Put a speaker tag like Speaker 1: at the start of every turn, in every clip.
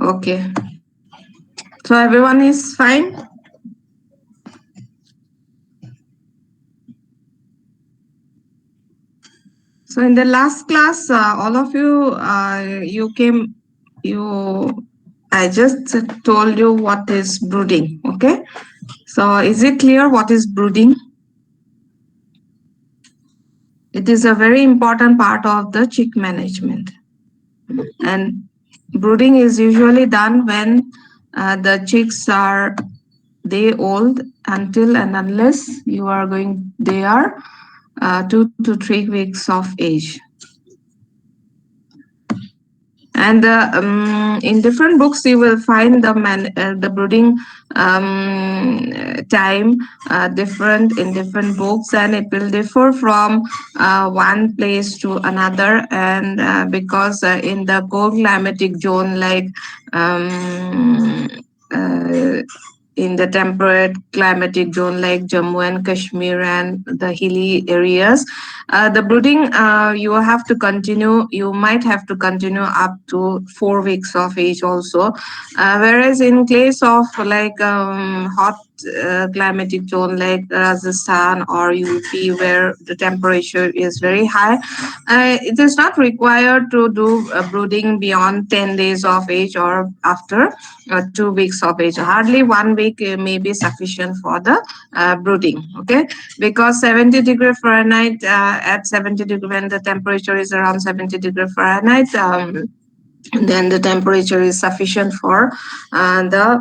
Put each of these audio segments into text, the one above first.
Speaker 1: Okay. So everyone is fine? So in the last class, all of you, I just told you what is brooding, okay? So is it clear what is brooding? It is a very important part of the chick management. And brooding is usually done when the chicks are day old until and unless they are 2 to 3 weeks of age. And in different books, you will find the brooding time different in different books, and it will differ from one place to another. And because in the cold climatic zone, like uh, in the temperate climatic zone like Jammu and Kashmir and the hilly areas, the brooding you might have to continue up to 4 weeks of age also. Whereas in case of like hot climatic zone like Rajasthan or UP, where the temperature is very high, it is not required to do brooding beyond 10 days of age or after 2 weeks of age. Hardly 1 week may be sufficient for the brooding, okay? Because 70 degree Fahrenheit, at 70 degree, when the temperature is around 70 degree Fahrenheit, then the temperature is sufficient for the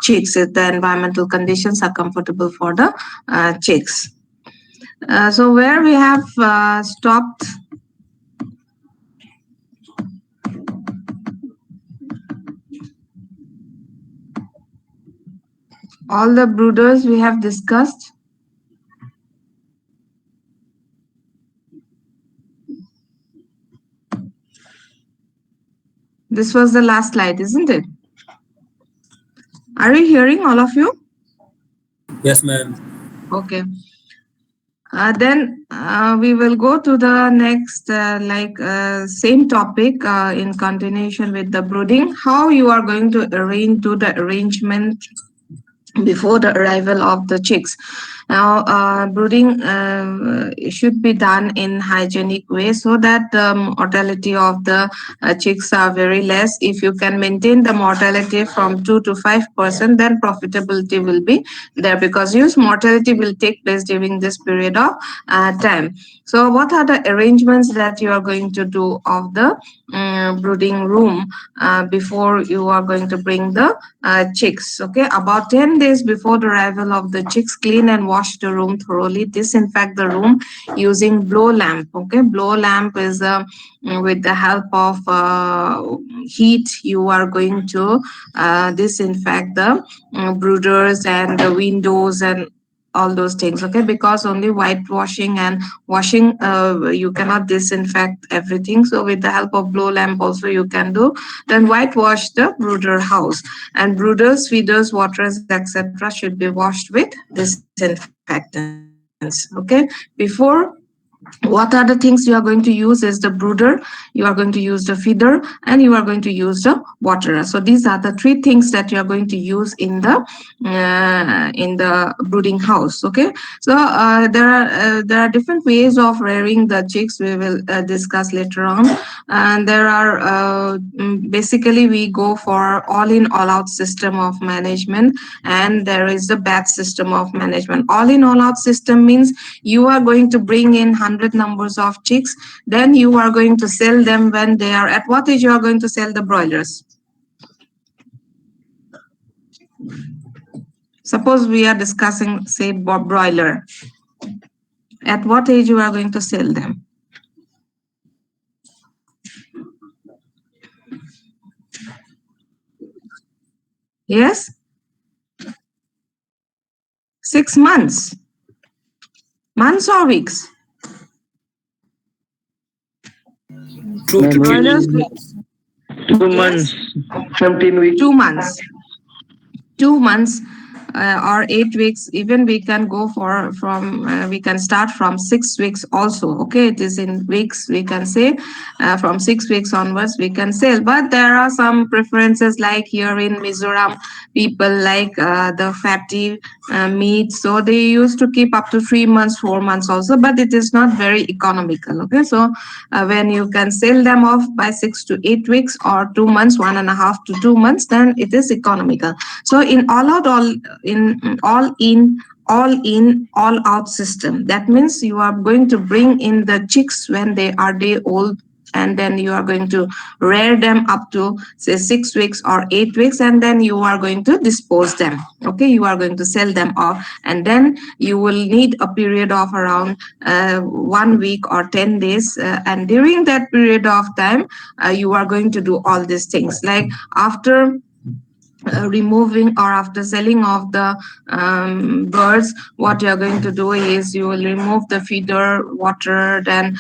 Speaker 1: chicks. If the environmental conditions are comfortable for the chicks. So where we have stopped. All the brooders we have discussed. This was the last slide, isn't it? Are you hearing, all of you?
Speaker 2: Yes, ma'am.
Speaker 1: Okay. Then we will go to the next, same topic in continuation with the brooding. How you are going to do the arrangement before the arrival of the chicks. Now, brooding should be done in hygienic way so that the mortality of the chicks are very less. If you can maintain the mortality from 2 to 5%, then profitability will be there, because huge mortality will take place during this period of time. So what are the arrangements that you are going to do of the brooding room before you are going to bring the chicks? Okay, about 10 days before the arrival of the chicks, clean and wash the room thoroughly. Disinfect the room using blow lamp. Okay, blow lamp is with the help of heat, you are going to disinfect the brooders and the windows and all those things. Okay, because only whitewashing and washing, you cannot disinfect everything. So with the help of blow lamp also you can do. Then whitewash the brooder house, and brooders, feeders, waterers, etc. should be washed with disinfectants. Okay, before, what are the things you are going to use is the brooder, you are going to use the feeder, and you are going to use the waterer. So these are the three things that you are going to use in the brooding house. Okay, so there are different ways of rearing the chicks. We will discuss later on. And there are basically we go for all in all out system of management, and there is the batch system of management. All in all out system means you are going to bring in 100 numbers of chicks, then you are going to sell them when they are at what age you are going to sell the broilers. Suppose we are discussing, say, broiler. At what age you are going to sell them? Yes? 6 months. Months or weeks?
Speaker 2: 2 to 3 weeks.
Speaker 1: Yes,
Speaker 3: 2 months, 17 weeks.
Speaker 1: 2 months. 2 months or 8 weeks, even we can go for from we can start from 6 weeks also. Okay, it is in weeks, we can say from 6 weeks onwards we can sell. But there are some preferences, like here in Mizoram, people like the fatty meat, so they used to keep up to 3 months, 4 months also, but it is not very economical. Okay, so when you can sell them off by 6 to 8 weeks or 2 months, 1.5 to 2 months, then it is economical. So in all out, all out system, that means you are going to bring in the chicks when they are day old, and then you are going to rear them up to say 6 weeks or 8 weeks, and then you are going to dispose them. Okay, you are going to sell them off, and then you will need a period of around 1 week or 10 days, and during that period of time you are going to do all these things, like after removing or after selling off the birds, what you are going to do is you will remove the feeder, water, then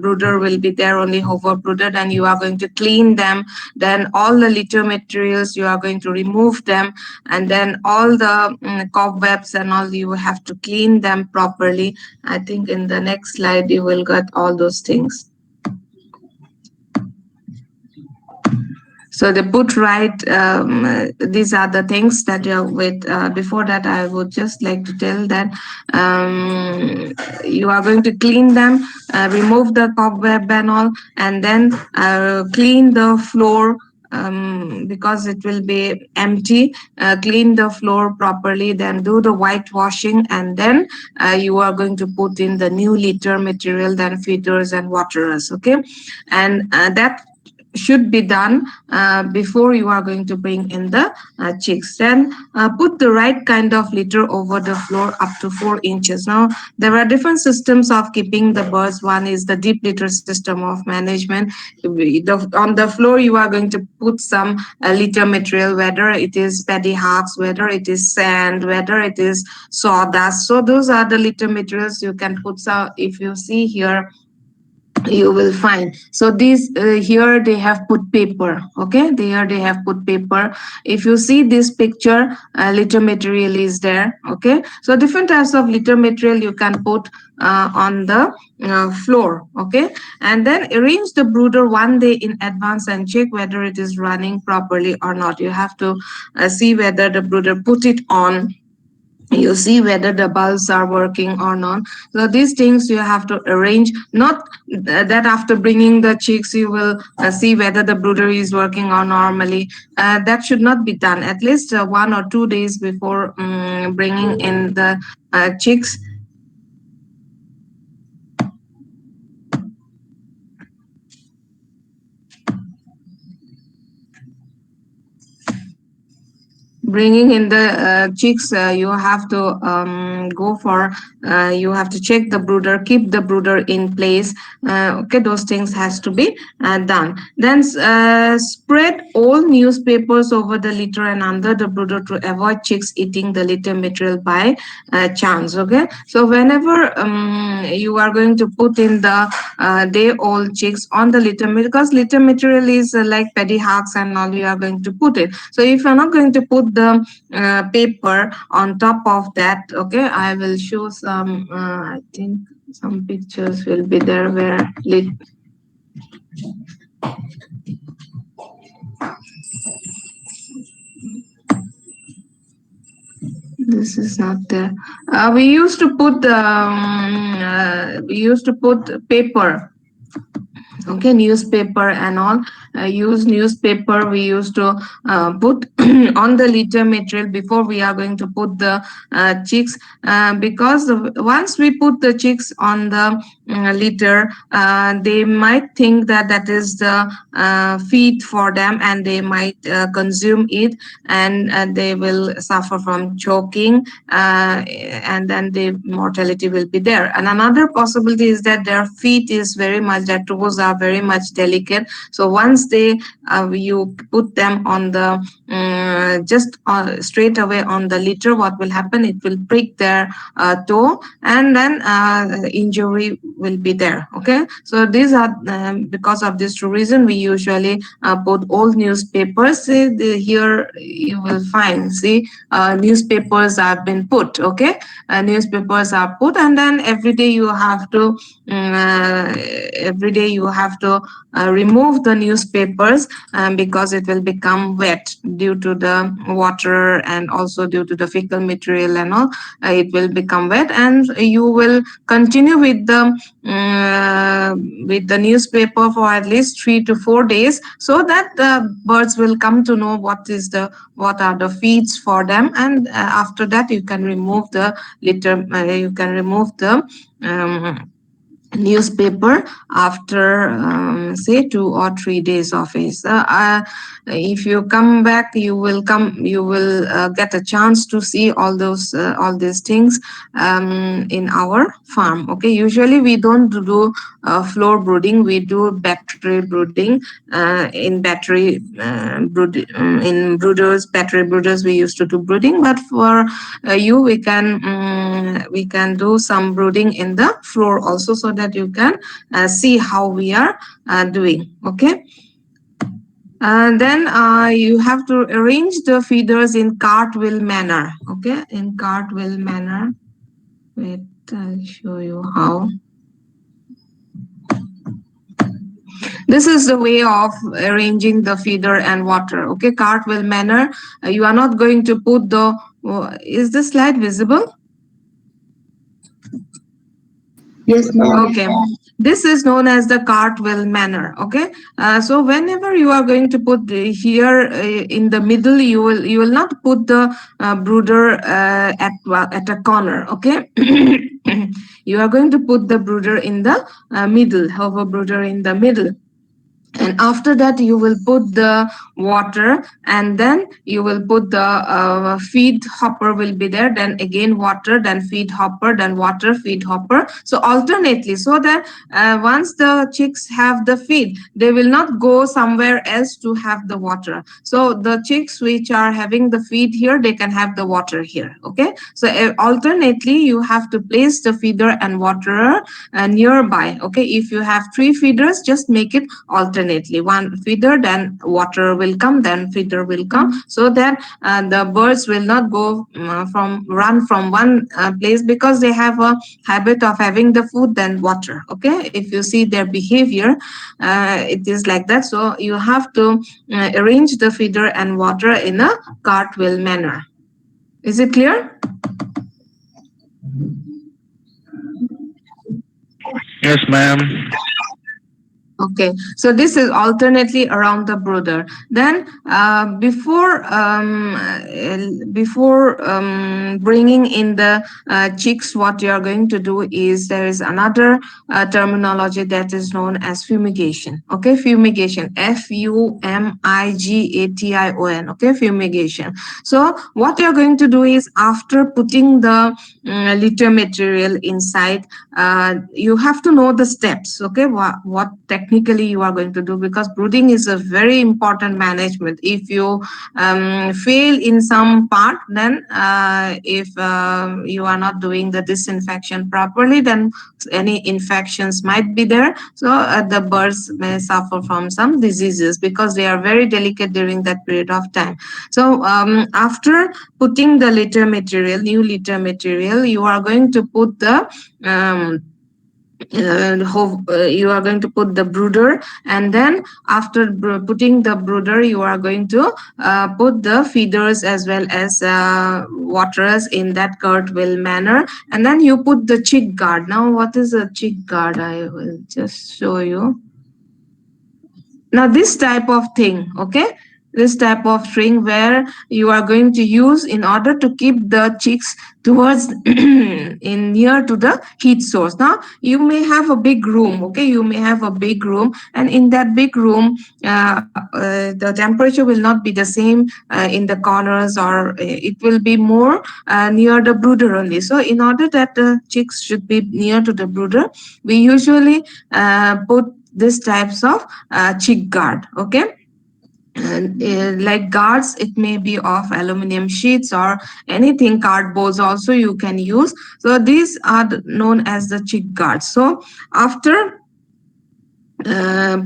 Speaker 1: brooder will be there, only hover brooder, then you are going to clean them, then all the litter materials you are going to remove them, and then all the cobwebs and all, you have to clean them properly. I think in the next slide you will get all those things. So they put right. These are the things that you're with. Before that, I would just like to tell that you are going to clean them, remove the cobweb and all, and then clean the floor. Because it will be empty, clean the floor properly, then do the whitewashing, and then you are going to put in the new litter material, then feeders and waterers. Okay, and that should be done before you are going to bring in the chicks. Then put the right kind of litter over the floor up to 4 inches. Now there are different systems of keeping the birds. One is the deep litter system of management. On the floor you are going to put some litter material, whether it is paddy husks, whether it is sand, whether it is sawdust. So those are the litter materials you can put. So if you see here, you will find, so these here they have put paper. Okay, here they have put paper. If you see this picture, litter material is there. Okay, so different types of litter material you can put on the floor. Okay, and then arrange the brooder one day in advance and check whether it is running properly or not. You have to see whether the brooder put it on, you see whether the bulbs are working or not. So these things you have to arrange, not that after bringing the chicks you will see whether the brooder is working or normally. That should not be done. At least 1 or 2 days before bringing in the chicks, bringing in the chicks, you have to go for you have to check the brooder, keep the brooder in place. Okay, those things has to be done. Then spread all newspapers over the litter and under the brooder to avoid chicks eating the litter material by chance. Okay, so whenever you are going to put in the day old chicks on the litter material, because litter material is like paddy husks and all, you are going to put it. So if you're not going to put the paper on top of that, okay, I will show some I think some pictures will be there where this is not there. We used to put paper. Okay, newspaper and all. Use newspaper, we used to put on the litter material before we are going to put the chicks, because once we put the chicks on the litter, they might think that that is the feed for them, and they might consume it, and they will suffer from choking, and then the mortality will be there. And another possibility is that their feet is very much, their toes are very much delicate. So once once you put them on the just straight away on the litter, what will happen? It will prick their toe, and then injury will be there. Okay, so these are because of this reason we usually put old newspapers. Here you will find, see, newspapers have been put. Okay, newspapers are put, and then every day you have to remove the newspapers, because it will become wet due to the water and also due to the fecal material and all. It will become wet, and you will continue with the newspaper for at least 3 to 4 days, so that the birds will come to know what are the feeds for them. And after that you can remove the litter, you can remove the newspaper after say 2 or 3 days of age. If you come back, you will get a chance to see all these things in our farm. Okay, usually we don't do floor brooding, we do battery brooding. In brooders, battery brooders, we used to do brooding, but for you, we can do some brooding in the floor also, so that you can see how we are doing. Okay, then you have to arrange the feeders in cartwheel manner. Okay, in cartwheel manner. Wait, I'll show you how. This is the way of arranging the feeder and water. Okay, cartwheel manner. You are not going to put the. Is the slide visible?
Speaker 3: Yes, ma'am.
Speaker 1: Okay. This is known as the cartwheel manner. Okay. So whenever you are going to put here in the middle, you will not put the brooder at a corner. Okay. You are going to put the brooder in the middle. Have a brooder in the middle, and after that you will put the water, and then you will put the feed hopper will be there, then again water, then feed hopper, then water, feed hopper, so alternately, so that once the chicks have the feed, they will not go somewhere else to have the water. So the chicks which are having the feed here, they can have the water here. Okay, so alternately you have to place the feeder and waterer nearby. Okay, if you have 3 feeders, just make it alternately. One feeder, then water will come, then feeder will come, so that the birds will not go run from one place, because they have a habit of having the food then water. Okay, if you see their behavior, it is like that. So you have to arrange the feeder and water in a cartwheel manner. Is it clear?
Speaker 4: Yes, ma'am.
Speaker 1: Okay, so this is alternately around the brooder. Then before bringing in the chicks, what you are going to do is, there is another terminology that is known as fumigation. Okay, fumigation, Fumigaton. Okay, fumigation. So what you are going to do is, after putting the litter material inside, you have to know the steps. Okay, what technically you are going to do, because brooding is a very important management. If you fail in some part, then if you are not doing the disinfection properly, then any infections might be there. So the birds may suffer from some diseases, because they are very delicate during that period of time. So after putting the litter material, new litter material, you are going to put the you are going to put the brooder, and then after putting the brooder, you are going to put the feeders as well as waterers in that cartwheel manner, and then you put the chick guard. Now what is a chick guard? I will just show you. Now this type of thing, okay, this type of string where you are going to use in order to keep the chicks towards in near to the heat source. Now you may have a big room. Okay, you may have a big room, and in that big room the temperature will not be the same in the corners, or it will be more near the brooder only. So in order that the chicks should be near to the brooder, we usually put this types of chick guard. Okay, and like guards, it may be of aluminum sheets or anything, cardboards also you can use. So these are known as the chick guards. So after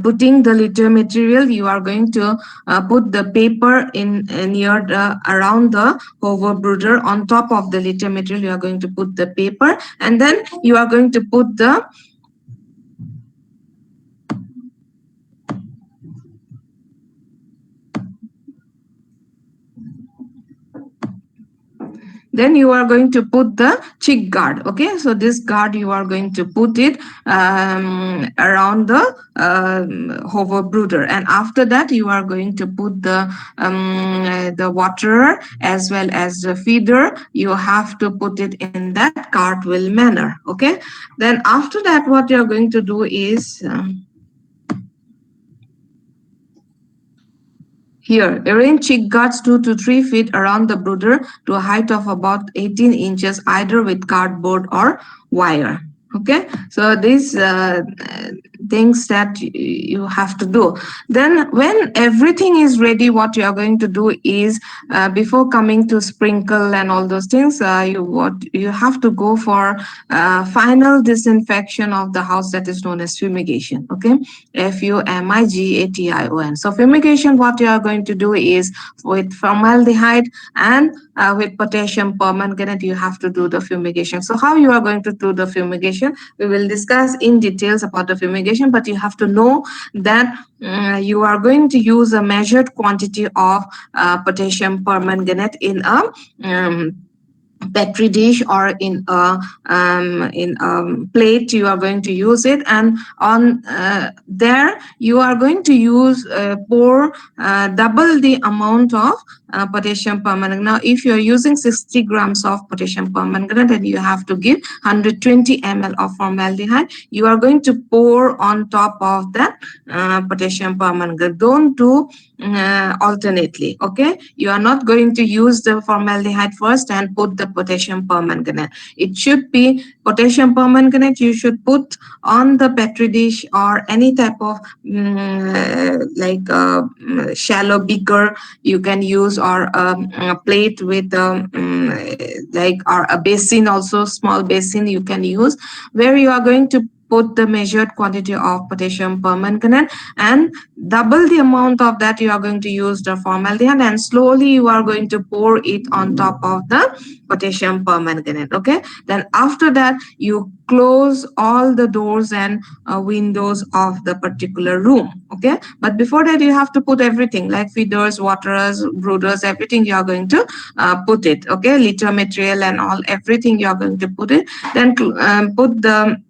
Speaker 1: putting the litter material, you are going to put the paper in near the around the hover brooder. On top of the litter material, you are going to put the paper, and then you are going to put the then you are going to put the chick guard. Okay, so this guard you are going to put it around the hover brooder, and after that you are going to put the waterer as well as the feeder. You have to put it in that cartwheel manner. Okay, then after that what you are going to do is here, arrange chick guards 2 to 3 feet around the brooder to a height of about 18 inches, either with cardboard or wire. Okay, so these things that you have to do. Then when everything is ready, what you are going to do is before coming to sprinkle and all those things, you have to go for final disinfection of the house, that is known as fumigation. Okay, Fumigation. So fumigation, what you are going to do is with formaldehyde and with potassium permanganate, you have to do the fumigation. So how you are going to do the fumigation, we will discuss in details about the fumigation, but you have to know that you are going to use a measured quantity of potassium permanganate in a petri dish or in a plate. You are going to use it, and on there you are going to use pour double the amount of potassium permanganate. Now if you are using 60 grams of potassium permanganate and you have to give 120 ml of formaldehyde, you are going to pour on top of that potassium permanganate. Don't do alternately. Okay, you are not going to use the formaldehyde first and put the potassium permanganate. It should be potassium permanganate you should put on the petri dish or any type of shallow beaker you can use, or a plate with like, or a basin also, small basin you can use, where you are going to put the measured quantity of potassium permanganate, and double the amount of that you are going to use the formaldehyde, and slowly you are going to pour it on top of the potassium permanganate. Okay, then after that you close all the doors and windows of the particular room. Okay, but before that you have to put everything like feeders, waterers, brooders, everything you are going to put it. Okay, litter material and all, everything you are going to put it. Then put the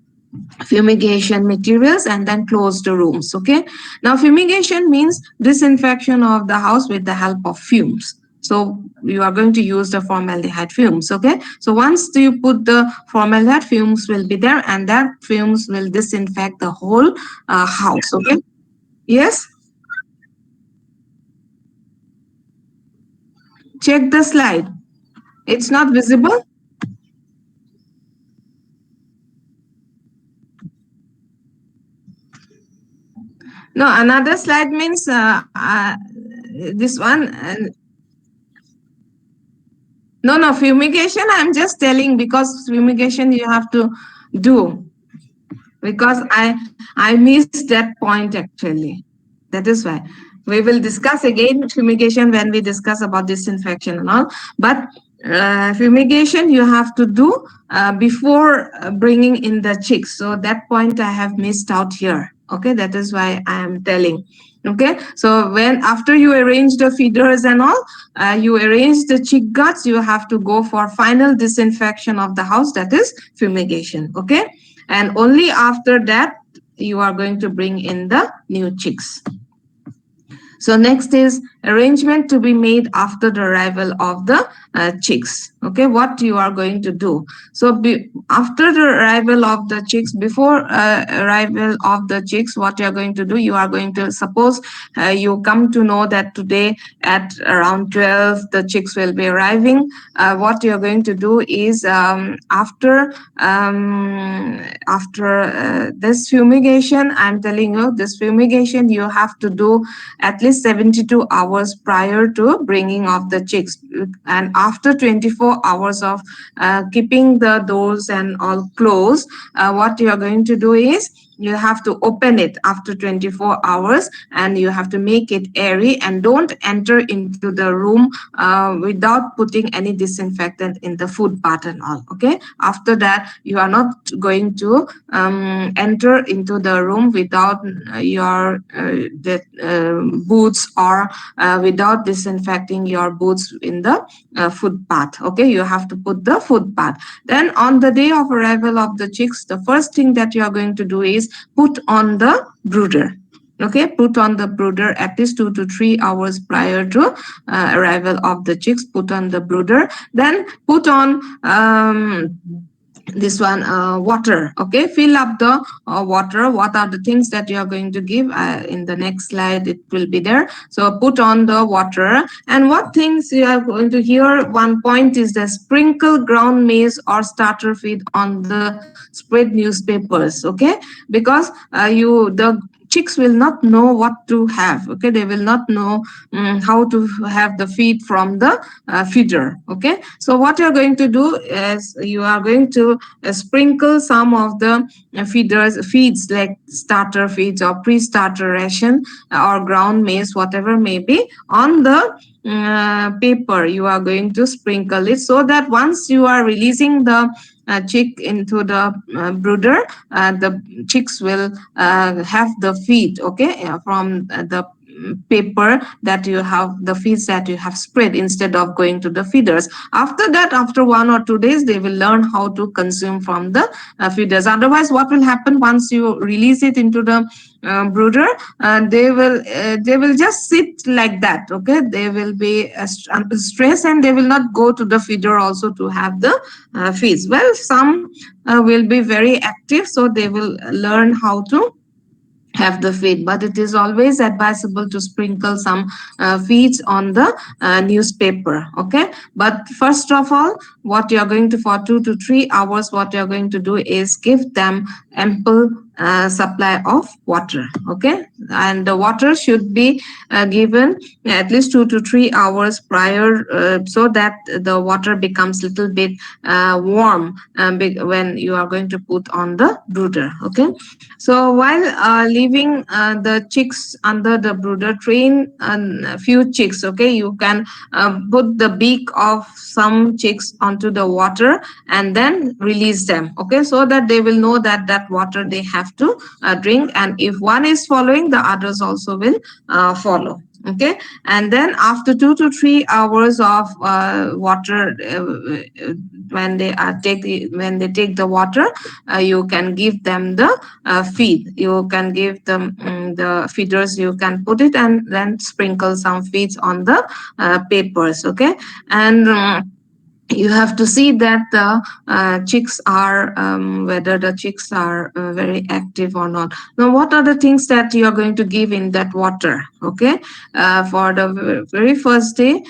Speaker 1: fumigation materials and then close the rooms. Okay, now fumigation means disinfection of the house with the help of fumes. So you are going to use the formaldehyde fumes. Okay, so once you put the formaldehyde, fumes will be there, and that fumes will disinfect the whole house. Okay, yes, check the slide. It's not visible. No, another slide means this one. No, fumigation, I'm just telling, because fumigation you have to do, because I missed that point actually. That is why. We will discuss again fumigation when we discuss about disinfection and all. But fumigation you have to do before bringing in the chicks. So that point I have missed out here. Okay, that is why I am telling. Okay, so when after you arrange the feeders and all, you arrange the chick guards, you have to go for final disinfection of the house, that is fumigation. Okay, and only after that you are going to bring in the new chicks. So next is arrangement to be made after the arrival of the chicks. Okay, what you are going to do. So after the arrival of the chicks, before arrival of the chicks, what you are going to do, you are going to suppose you come to know that today at around 12 the chicks will be arriving. What you are going to do is after this fumigation, I'm telling you, this fumigation you have to do at least 72 hours prior to bringing of the chicks, and after 24 hours of keeping the doors and all closed, what you are going to do is you have to open it after 24 hours, and you have to make it airy, and don't enter into the room without putting any disinfectant in the food part and all. Okay, after that you are not going to enter into the room without your boots, or without disinfecting your boots in the footpath. Okay, you have to put the footpath. Then on the day of arrival of the chicks, the first thing that you are going to do is put on the brooder. Okay, put on the brooder at least 2 to 3 hours prior to arrival of the chicks. Put on the brooder, then put on this one water. Okay, fill up the water. What are the things that you are going to give? In the next slide it will be there. So put on the water, and what things you are going to hear. One point is the sprinkle ground maize or starter feed on the spread newspapers. Okay, because the chicks will not know what to have. Okay, they will not know how to have the feed from the feeder. Okay, so what you're going to do is you are going to sprinkle some of the feeds like starter feeds or pre-starter ration or ground maize, whatever may be, on the paper. You are going to sprinkle it, so that once you are releasing the chick into the brooder, the chicks will have the feed. Okay, from the paper that you have, the feeds that you have spread, instead of going to the feeders. After that, after 1 or 2 days, they will learn how to consume from the feeders. Otherwise, what will happen once you release it into the brooder, they will just sit like that. Okay, they will be stressed, and they will not go to the feeder also to have the feeds. Well, some will be very active, so they will learn how to have the feed, but it is always advisable to sprinkle some feeds on the newspaper. Okay, but first of all, what you are going to, for 2 to 3 hours, what you are going to do is give them ample supply of water. Okay, and the water should be given at least 2 to 3 hours prior, so that the water becomes little bit warm when you are going to put on the brooder. Okay, so while leaving the chicks under the brooder, train a few chicks. Okay, you can put the beak of some chicks onto the water and then release them. Okay, so that they will know that that water they have to drink, and if one is following, the others also will follow. Okay, and then after 2 to 3 hours of water, when they take the water, you can give them the feed. You can give them the feeders. You can put it and then sprinkle some feeds on the papers. Okay, and you have to see that the chicks are whether the chicks are very active or not. Now, what are the things that you are going to give in that water? Okay, for the very first day,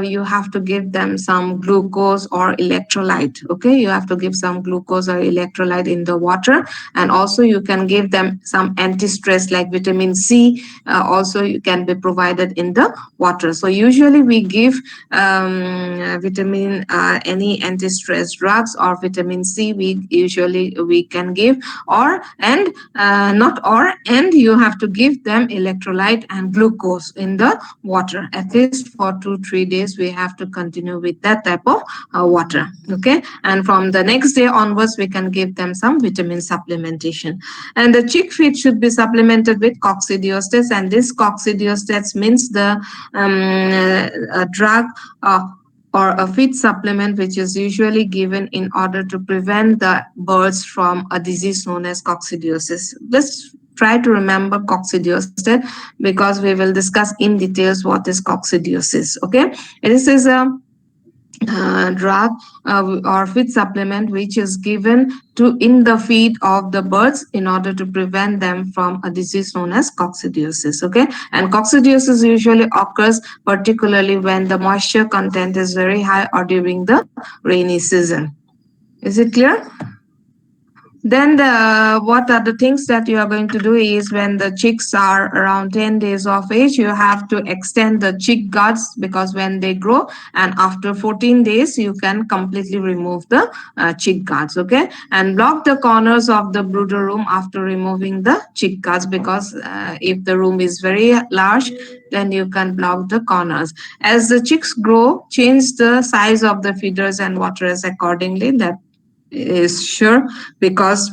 Speaker 1: you have to give them some glucose or electrolyte. Okay, you have to give some glucose or electrolyte in the water, and also you can give them some anti-stress like vitamin C. Also, you can be provided in the water. So usually we give vitamin any anti-stress drugs or vitamin C. We can give, or and not or and you have to give them electrolyte and glucose in the water. At least for 2-3 days, we have to continue with that type of water. Okay, and from the next day onwards, we can give them some vitamin supplementation. And the chick feed should be supplemented with coccidiostates, and this coccidiostates means the drug or a feed supplement which is usually given in order to prevent the birds from a disease known as coccidiosis. Just try to remember coccidiostate, because we will discuss in details what is coccidiosis. Okay, this is a drug or feed supplement which is given to in the feed of the birds in order to prevent them from a disease known as coccidiosis. Okay, and coccidiosis usually occurs particularly when the moisture content is very high or during the rainy season. Is it clear? Then what are the things that you are going to do is when the chicks are around 10 days of age, you have to extend the chick guards because when they grow, and after 14 days, you can completely remove the chick guards, okay? And block the corners of the brooder room after removing the chick guards because if the room is very large, then you can block the corners. As the chicks grow, change the size of the feeders and waters accordingly. That is sure because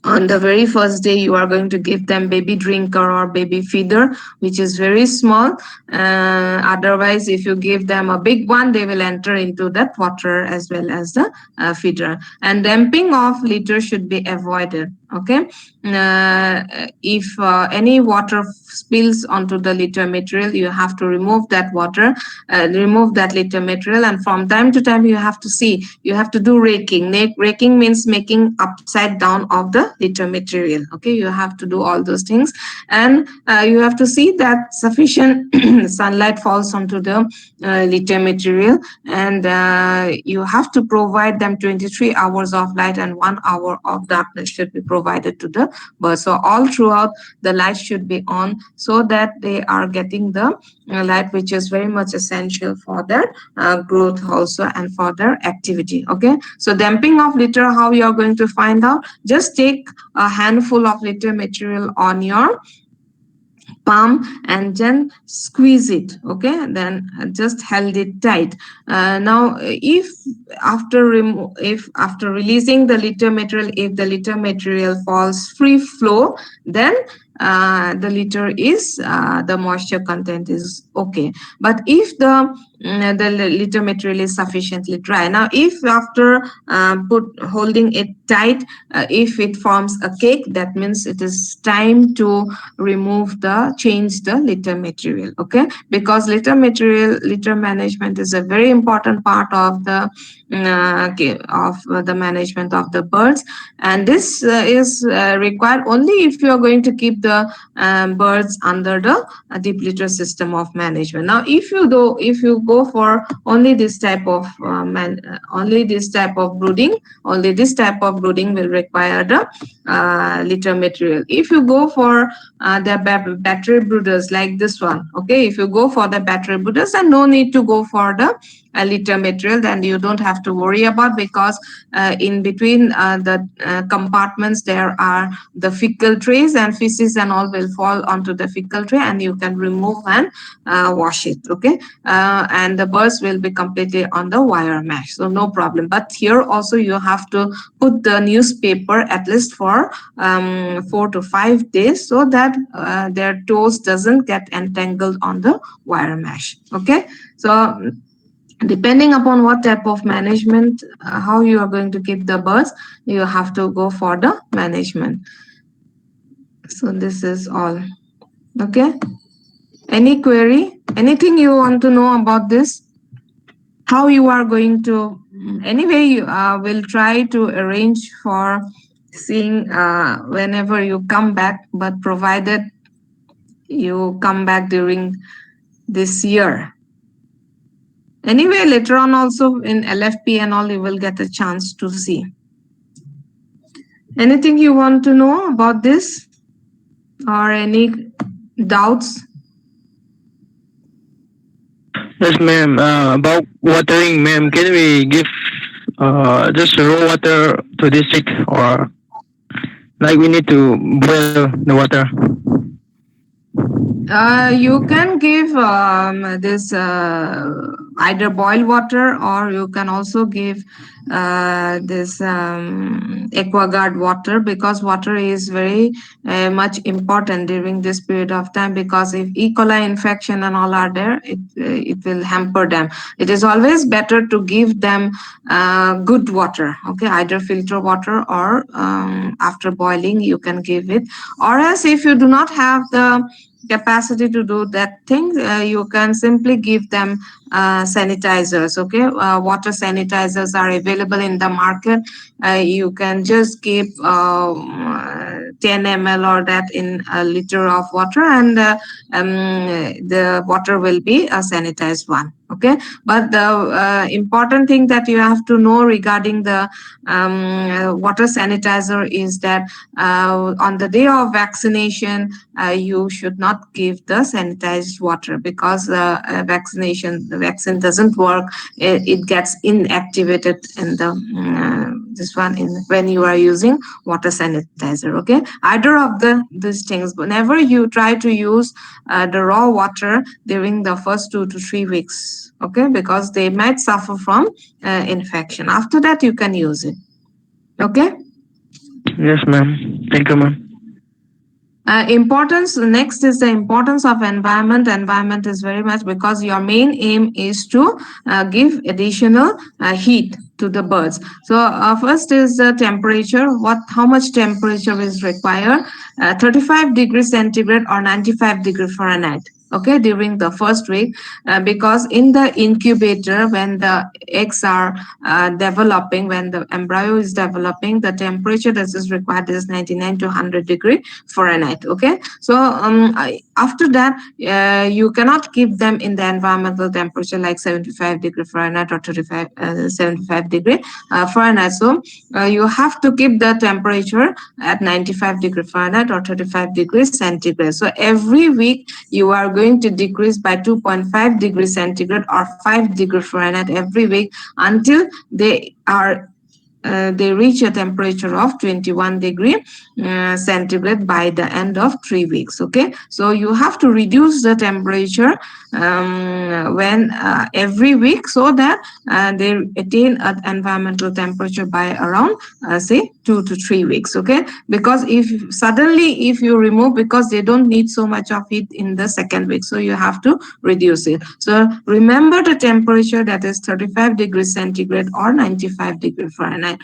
Speaker 1: on the very first day you are going to give them baby drinker or baby feeder which is very small. Otherwise if you give them a big one they will enter into that water as well as the feeder. And dumping of litter should be avoided. Okay, if any water spills onto the litter material you have to remove that litter material, and from time to time you have to see, you have to do raking. Raking means making upside down of the litter material. Okay, you have to do all those things, and you have to see that sufficient sunlight falls onto the litter material, and you have to provide them 23 hours of light and 1 hour of darkness should be provided to the birds. So all throughout the light should be on so that they are getting the light which is very much essential for their growth also and for their activity. Okay, so damping of litter, how you are going to find out? Just take a handful of litter material on your palm and then squeeze it. Okay, then just held it tight. Now if after releasing the litter material, if the litter material falls free flow, then the litter is the moisture content is okay. But if the litter material is sufficiently dry, now if after holding it tight, if it forms a cake, that means it is time to change the litter material. Okay, because litter management is a very important part of the management of the birds, and this is required only if you are going to keep the birds under the deep litter system of management. Now if you go for only this type of brooding, only this type of brooding will require the litter material. If you go for the battery brooders like this one, okay, if you go for the battery brooders, then no need to go for the litter material, then you don't have to worry about, because in between the compartments there are the fecal trays, and feces and all will fall onto the fecal tray and you can remove and wash it. Okay, and the birds will be completely on the wire mesh, so no problem. But here also you have to put the newspaper at least for 4 to 5 days so that their toes doesn't get entangled on the wire mesh. Okay, so depending upon what type of management, how you are going to keep the birds, you have to go for the management. So this is all. Okay, any query, anything you want to know about this, how you are going to, anyway you will try to arrange for seeing whenever you come back, but provided you come back during this year. Anyway, later on also in LFP and all, you will get a chance to see. Anything you want to know about this or any doubts?
Speaker 3: Yes, ma'am. About watering, ma'am, can we give just raw water to this chick, or like we need to boil the water?
Speaker 1: You can give this either boil water, or you can also give this aquaguard water, because water is very much important during this period of time, because if E. coli infection and all are there, it will hamper them. It is always better to give them good water. Okay, either filter water or after boiling you can give it, or else if you do not have the capacity to do that thing, you can simply give them sanitizers. Okay, water sanitizers are available in the market. You can just give 10 ml or that in a liter of water, and the water will be a sanitized one. Okay, but the important thing that you have to know regarding the water sanitizer is that on the day of vaccination, you should not give the sanitized water, because the vaccine doesn't work. It gets inactivated in the this one in when you are using water sanitizer. Okay, either of these things, whenever you try to use the raw water during the first 2 to 3 weeks. Okay, because they might suffer from infection. After that, you can use it. Okay.
Speaker 3: Yes, ma'am. Thank you, ma'am.
Speaker 1: Importance next is the importance of environment is very much, because your main aim is to give additional heat to the birds. So first is the temperature. What how much temperature is required? 35 degrees centigrade or 95 degrees Fahrenheit. Okay, during the first week, because in the incubator, when the eggs are developing, when the embryo is developing, the temperature that is required is 99 to 100 Fahrenheit. Okay, so after that, you cannot keep them in the environmental temperature like 75 Fahrenheit or 75 Fahrenheit. So you have to keep the temperature at 95 Fahrenheit or 35 centigrade. So every week you are going to decrease by 2.5 centigrade or 5 Fahrenheit every week, until they reach a temperature of 21 centigrade by the end of 3 weeks. Okay, so you have to reduce the temperature when every week, so that they attain an environmental temperature by around say 2 to 3 weeks. Okay, because if you remove, because they don't need so much of it in the second week, so you have to reduce it. So remember the temperature, that is 35 centigrade or 95 Fahrenheit.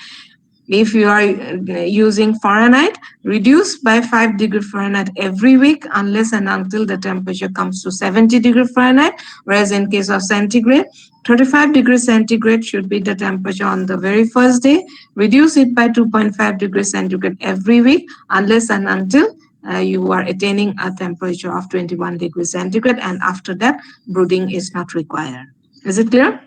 Speaker 1: If you are using Fahrenheit, reduce by 5 Fahrenheit every week, unless and until the temperature comes to 70 Fahrenheit. Whereas in case of centigrade, 35 centigrade should be the temperature on the very first day. Reduce it by 2.5 centigrade every week, unless and until you are attaining a temperature of 21 centigrade, and after that, brooding is not required. Is it clear?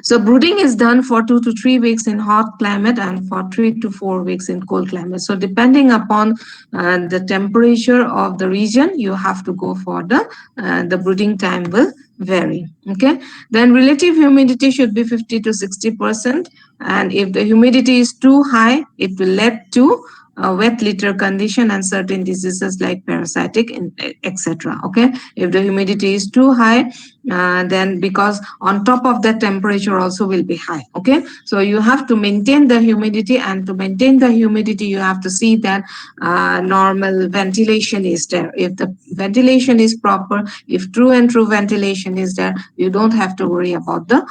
Speaker 1: So brooding is done for 2 to 3 weeks in hot climate and for 3 to 4 weeks in cold climate. So depending upon the temperature of the region, you have to go for the brooding time will vary. Okay. Then relative humidity should be 50 to 60%. And if the humidity is too high, it will lead to wet litter condition and certain diseases like parasitic, etc. Okay, if the humidity is too high, then because on top of that, temperature also will be high. Okay, so you have to maintain the humidity, and to maintain the humidity, you have to see that normal ventilation is there. If the ventilation is proper, if true and true ventilation is there, you don't have to worry about the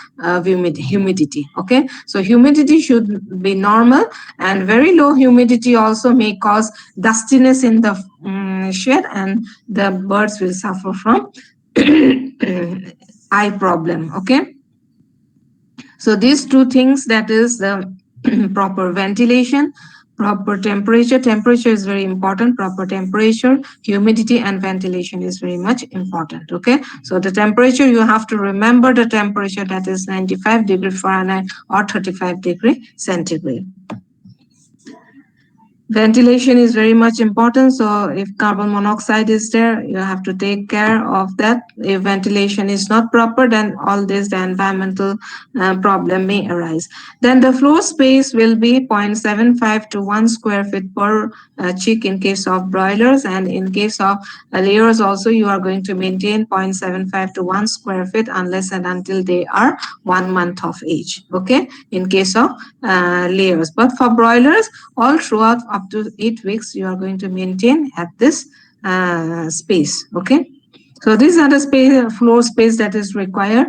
Speaker 1: humidity. Okay, so humidity should be normal, and very low humidity also may cause dustiness in the shed, and the birds will suffer from eye problem. Okay, so these two things, that is the proper ventilation, proper temperature. Temperature is very important. Proper temperature, humidity, and ventilation is very much important. Okay, so the temperature, you have to remember the temperature, that is 95 Fahrenheit or 35 centigrade. Ventilation is very much important. So if carbon monoxide is there, you have to take care of that. If ventilation is not proper, then all this, the environmental problem may arise. Then the floor space will be 0.75 to 1 square feet per chick in case of broilers, and in case of layers also, you are going to maintain 0.75 to 1 square feet unless and until they are 1 month of age. Okay, in case of layers. But for broilers, all throughout up to 8 weeks, you are going to maintain at this space. Okay, so these are the floor space that is required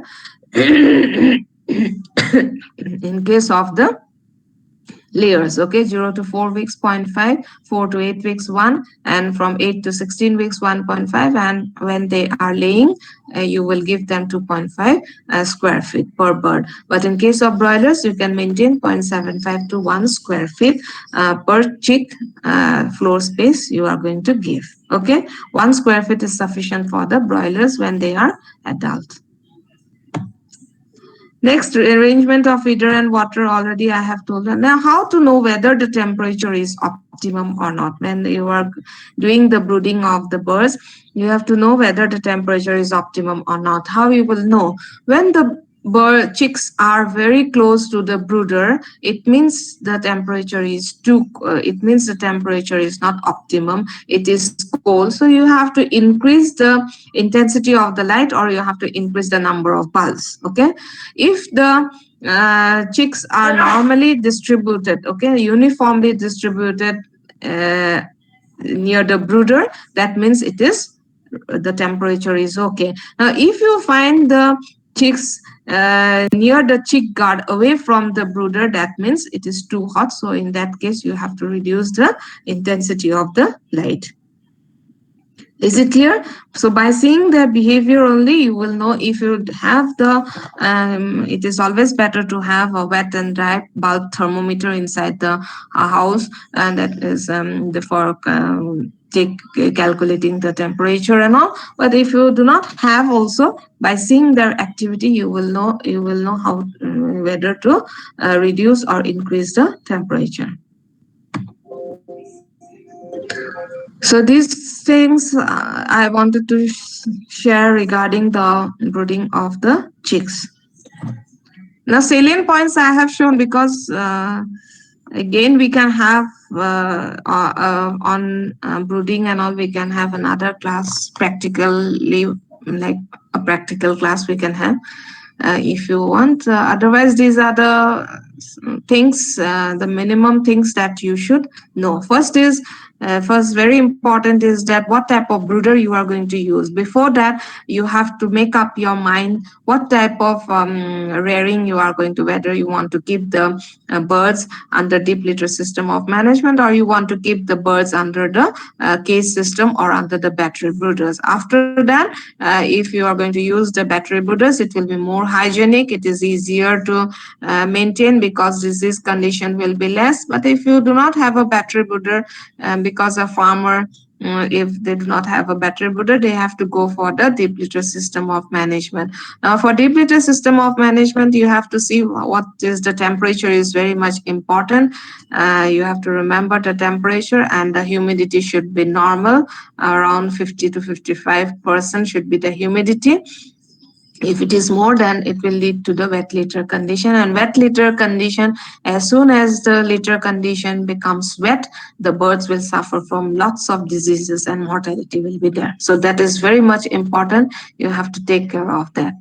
Speaker 1: in case of the layers. Okay, 0 to 4 weeks 0.5, 4 to 8 weeks 1, and from 8 to 16 weeks 1.5. And when they are laying, you will give them 2.5 square feet per bird. But in case of broilers, you can maintain 0.75 to 1 square feet per chick floor space you are going to give. Okay, 1 square feet is sufficient for the broilers when they are adult. Next, arrangement of feeder and water already I have told you. Now, how to know whether the temperature is optimum or not? When you are doing the brooding of the birds, you have to know whether the temperature is optimum or not. How you will know? When the bird chicks are very close to the brooder, it means the temperature is it means the temperature is not optimum, it is cold. So you have to increase the intensity of the light, or you have to increase the number of bulbs. Okay, if the chicks are normally distributed, okay, uniformly distributed uh, near the brooder, that means it is the temperature is okay. Now if you find the chicks near the chick guard away from the brooder, that means it is too hot. So in that case, you have to reduce the intensity of the light. Is it clear? So by seeing their behavior only, you will know if you have the, it is always better to have a wet and dry bulb thermometer inside the house, and that is for take calculating the temperature and all. But if you do not have, also by seeing their activity, you will know how whether to reduce or increase the temperature. So these things I wanted to share regarding the brooding of the chicks. Now, salient points I have shown because again we can have on brooding and all, we can have another class practically, like a practical class we can have if you want. Otherwise, these are the things, the minimum things that you should know. First, very important is that what type of brooder you are going to use. Before that, you have to make up your mind what type of rearing you are going to, whether you want to keep the birds under deep litter system of management, or you want to keep the birds under the cage system or under the battery brooders. After that, if you are going to use the battery brooders, it will be more hygienic, it is easier to maintain because disease condition will be less. But if you do not have a battery brooder, because a farmer, if they do not have a battery brooder, they have to go for the deep litter system of management. Now, for deep litter system of management, you have to see what is the temperature is very much important. You have to remember the temperature, and the humidity should be normal, around 50 to 55% should be the humidity. If it is more, then it will lead to the wet litter condition. And wet litter condition, as soon as the litter condition becomes wet, the birds will suffer from lots of diseases and mortality will be there. So that is very much important. You have to take care of that.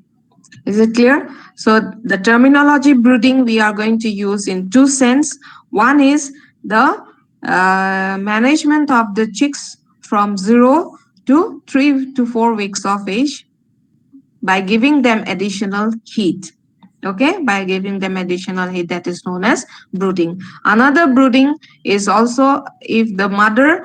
Speaker 1: Is it clear? So the terminology brooding we are going to use in two sense. One is the management of the chicks from 0 to 3 to 4 weeks of age by giving them additional heat. Okay, by giving them additional heat, that is known as brooding. Another brooding is also if the mother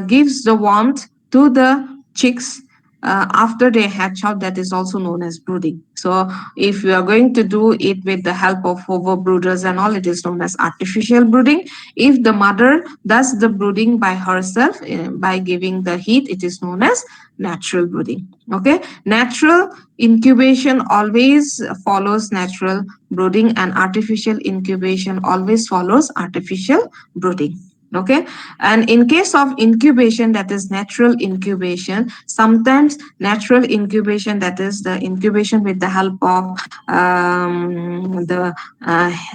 Speaker 1: gives the warmth to the chicks after they hatch out, that is also known as brooding. So if you are going to do it with the help of hover brooders and all, it is known as artificial brooding. If the mother does the brooding by herself by giving the heat, it is known as natural brooding. Okay, natural incubation always follows natural brooding, and artificial incubation always follows artificial brooding. Okay, and in case of incubation, that is natural incubation, sometimes natural incubation, that is the incubation with the help of the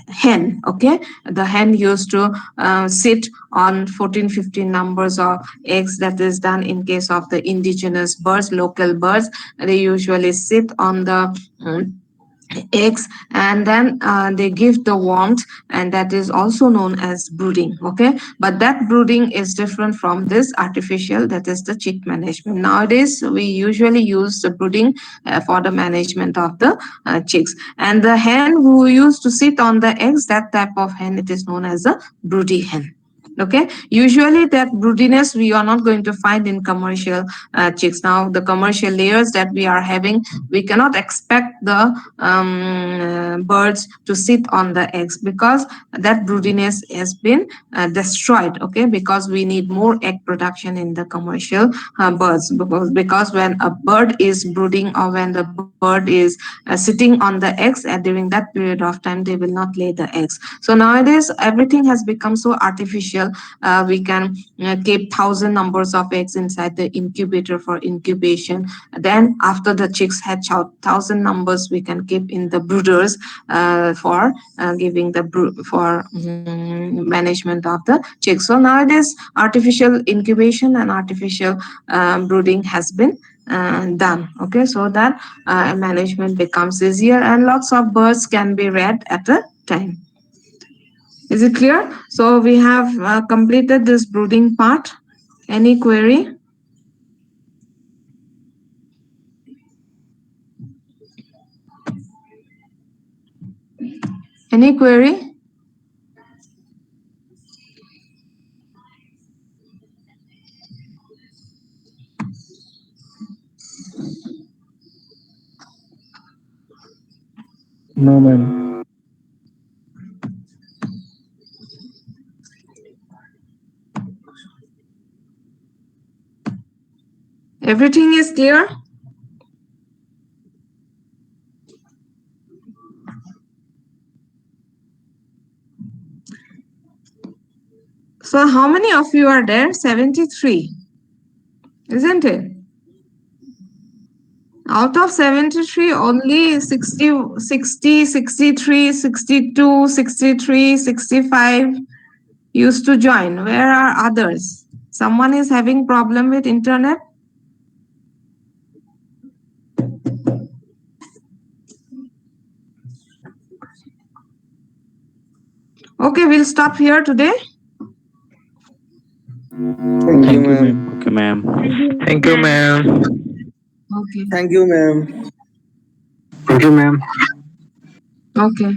Speaker 1: hen. Okay, the hen used to sit on 14-15 numbers of eggs. That is done in case of the indigenous birds, local birds. They usually sit on the eggs, and then they give the warmth, and that is also known as brooding. Okay, but that brooding is different from this artificial, that is the chick management. Nowadays we usually use the brooding for the management of the chicks, and the hen who used to sit on the eggs, that type of hen, it is known as a broody hen. Okay, usually that broodiness we are not going to find in commercial chicks. Now the commercial layers that we are having, we cannot expect the birds to sit on the eggs, because that broodiness has been destroyed. Okay, because we need more egg production in the commercial birds, because when a bird is brooding, or when the bird is sitting on the eggs, and during that period of time they will not lay the eggs. So nowadays everything has become so artificial. We can keep thousand numbers of eggs inside the incubator for incubation. Then after the chicks hatch out, thousand numbers we can keep in the brooders for giving the for management of the chicks. So nowadays artificial incubation and artificial brooding has been done. Okay, so that management becomes easier, and lots of birds can be reared at a time. Is it clear? So we have completed this brooding part. Any query? Any query?
Speaker 3: No, ma'am.
Speaker 1: Everything is clear? So how many of you are there? 73, isn't it? Out of 73, only 60, 60, 63, 62, 63, 65 used to join. Where are others? Someone is having problem with internet? Okay, we'll stop here today.
Speaker 4: Thank you,
Speaker 3: Thank you,
Speaker 4: ma'am.
Speaker 3: ma'am.
Speaker 5: Okay, ma'am.
Speaker 3: Thank you, ma'am.
Speaker 1: Okay.
Speaker 4: Thank you, ma'am.
Speaker 3: Thank you, ma'am.
Speaker 1: Okay.